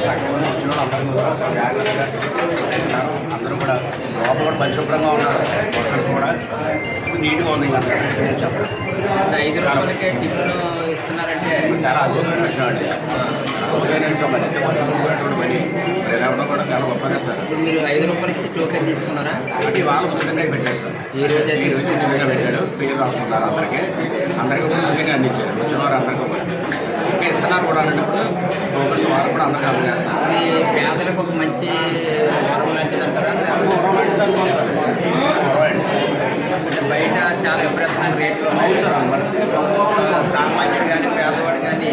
లక్షమంది వచ్చిన వాళ్ళు అందరూ కూడా జాగ్రత్తగా ఉన్నారు. అందరూ కూడా లోపల కూడా పరిశుభ్రంగా ఉన్నారు. వర్కర్స్ కూడా నీట్గా ఉంది. నేను చెప్పడం 5 రూపాయలకే టిఫిన్ ఇస్తున్నారంటే చాలా అద్భుతమైన విషయం అండి. అద్భుతమైన విషయం. మరి ఎంత పట్టుకున్నటువంటి పని ఎవరో కూడా చాలా గొప్పగా సార్. మీరు 5 రూపాయలకి టోకెన్ తీసుకున్నారా? అంటే వాళ్ళ పుస్తకంగా పెట్టారు సార్. ఈ రోజు నిజంగా పెట్టారు. పేరు రాసుకున్నారు. అందరికీ పుస్తకంగా అందించారు. వచ్చిన వారు అందరికీ ఇంకా ఇస్తున్నారు కూడా అన్నప్పుడు టోకెన్స్ వారు కూడా అందరికీ అందజేస్తారు. ఇది పేదలకు ఒక మంచి వరం లాంటిది అంటారా? అంటే బయట చాలా విపరీతమైన రేట్లు సామాన్యుడు కానీ పేదవాడు కానీ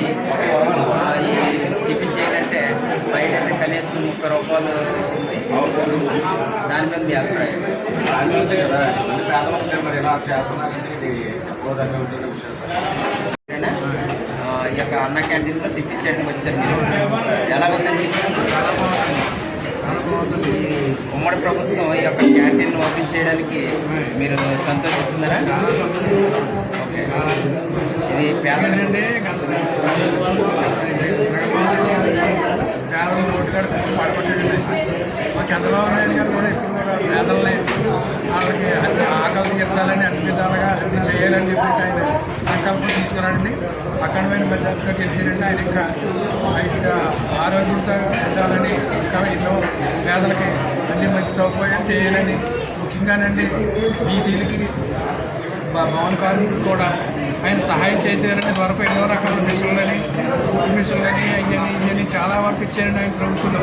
ఈ టిఫిన్ చేయాలంటే బయట అయితే కనీసం 30 రూపాయలు ఉంది. దాని మీద మీ అభిప్రాయం? దాని అంతే కదా. పేదవాళ్ళు మరి ఎలా చేస్తున్నారంటే ఇది చెప్పదగ్గ విషయం సార్. ఈ యొక్క అన్న క్యాంటీన్లో టిఫిన్ చేయడం వచ్చారు మీరు. ఎలా ఉందండి? ఉమ్మడి ప్రభుత్వం ఈ యొక్క క్యాంటీన్ ఓపెన్ చేయడానికి మీరు సంతోషిస్తున్నారా? ఓకే. ఇది పేదలంటే పేదల నోటికాడ పడగొట్టండి. మా చంద్రబాబు నాయుడు గారు కూడా ఇప్పుడు కూడా పేదలని వాళ్ళకి ఆకలి తీర్చాలని అన్ని విధాలుగా అన్ని చేయాలని చెప్పేసి ఆయన సంకల్పం తీసుకురాండి. అఖండమైన మెజార్టీతో గెలిచారండి. ఆయన ఇంకా ఆరోగ్యంతో ఉండాలని ఇంకా ఎన్నో పేదలకి అన్ని మంచి సౌకర్యాలు చేయాలని, ముఖ్యంగానండి బీసీలకి భవన కార్మికులు కూడా ఆయన సహాయం చేశారని వరకు ఎన్నో రకాల మిషన్లని ఇవన్నీ చాలా వరకు ఇచ్చారండి ఆయన ప్రభుత్వంలో.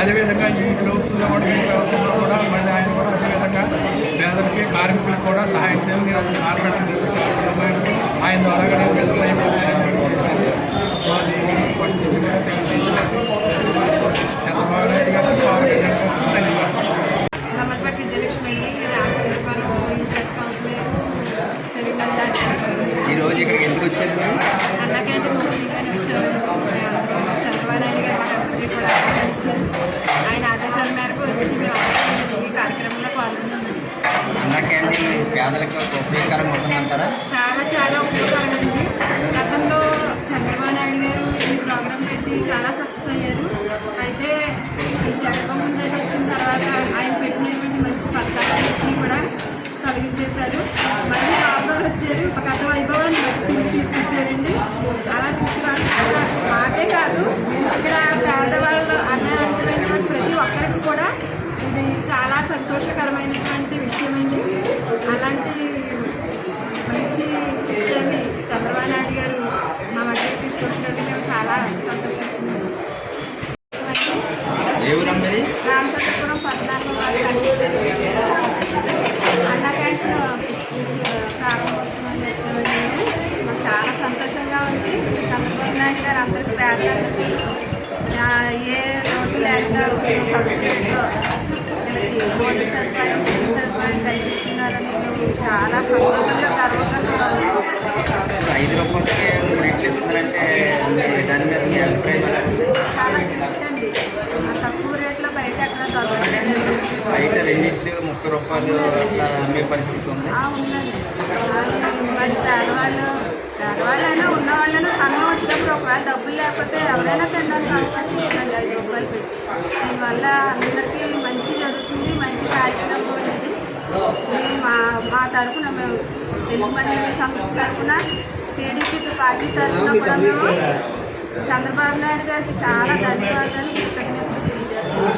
అదేవిధంగా ఈ ప్రభుత్వంలో కూడా ఈ సంవత్సరంలో కూడా మళ్ళీ ఆయన కూడా అదేవిధంగా పేదలకి కార్మికులకు కూడా సహాయం చేయాలని ఆయన ద్వారా కూడా మిషన్లు అయిపోతాయని చేశారు. అది ఫస్ట్ నుంచి కూడా తెలుగుదేశం చంద్రబాబు నాయుడు గారు ఈరోజు ఇక్కడికి ఎందుకు వచ్చారు మీరు? అన్న క్యాంటీన్ చంద్రబాబు నాయుడు గారు మాకు కూడా ఆయన ఆదేశాల మేరకు వచ్చి మేము ఈ కార్యక్రమంలో పాల్గొన్నామండి. అన్న క్యాంటీన్ పేదలకు ఉపయోగకరంగా ఉంటుందంటారా? చాలా చాలా ఉపయోగకరంగా ఉంది. గతంలో చంద్రబాబు నాయుడు గారు ఈ ప్రోగ్రాం పెట్టి చాలా సక్సెస్ అయ్యారు. అయితే ఈ జగన్మోహన్ రెడ్డి వచ్చిన తర్వాత ఆయన పెట్టినటువంటి మంచి పథకాలన్నింటినీ కూడా తొలగించేశారు. మళ్ళీ బాబు వచ్చారు, ఒక గత వైభవాన్ని తీసుకొచ్చారండి. అలా తీసుకురావడం మాకే కాదు, ఇక్కడ పేదవాళ్ళు అన్నటువంటి ప్రతి ఒక్కరికి కూడా ఇది చాలా సంతోషకరమైనటువంటి విషయం అండి. అలాంటి మంచి విషయాన్ని చంద్రబాబు నాయుడు గారు మా మధ్యకి తీసుకొచ్చినందుకు మేము చాలా సంతోషిస్తున్నాము. రామచంద్రపురం 14వ అన్న క్యాంటీన్ ప్రారంభోత్సవం వచ్చామండి. మాకు చాలా సంతోషంగా ఉంది. చంద్రబాబు నాయుడు గారు అందరికీ పేదలందరికీ ఏ లోటు లేకుండా తక్కువలో వీళ్ళకి భోజన సదుపాయం కల్పిస్తున్నారని మేము చాలా సంతోషంగా గర్వంగా కూడా ఉన్నాం. 5 రూపాయలకే రేట్లు ఇస్తున్నారంటే దాని మీద మీ అభిప్రాయం? చాలా గ్రేట్ అండి. తక్కువ రేట్లో బయట ఎక్కడ దొరకలేదు. బయట రెండింటికి 30 రూపాయలు అట్లా అమ్మే పరిస్థితి ఉంది. ఉందండి. మరి పేదవాళ్ళైనా ఉన్నవాళ్ళైనా సన్నం వచ్చినప్పుడు ఒకవేళ డబ్బులు లేకపోతే ఎవరైనా తినడానికి అవకాశం ఉందండి 5 రూపాయలు పెట్టి. దీనివల్ల అందరికీ మంచి జరుగుతుంది. మంచి కార్యక్రమం ఉండేది. మేము మా తరఫున మేము తెలుగు మహిళల సంస్థ తరఫున టీడీపీ పార్టీ తరఫున కూడా మేము చంద్రబాబు నాయుడు గారికి చాలా ధన్యవాదాలు, కృతజ్ఞతలు తెలియజేస్తున్నాం.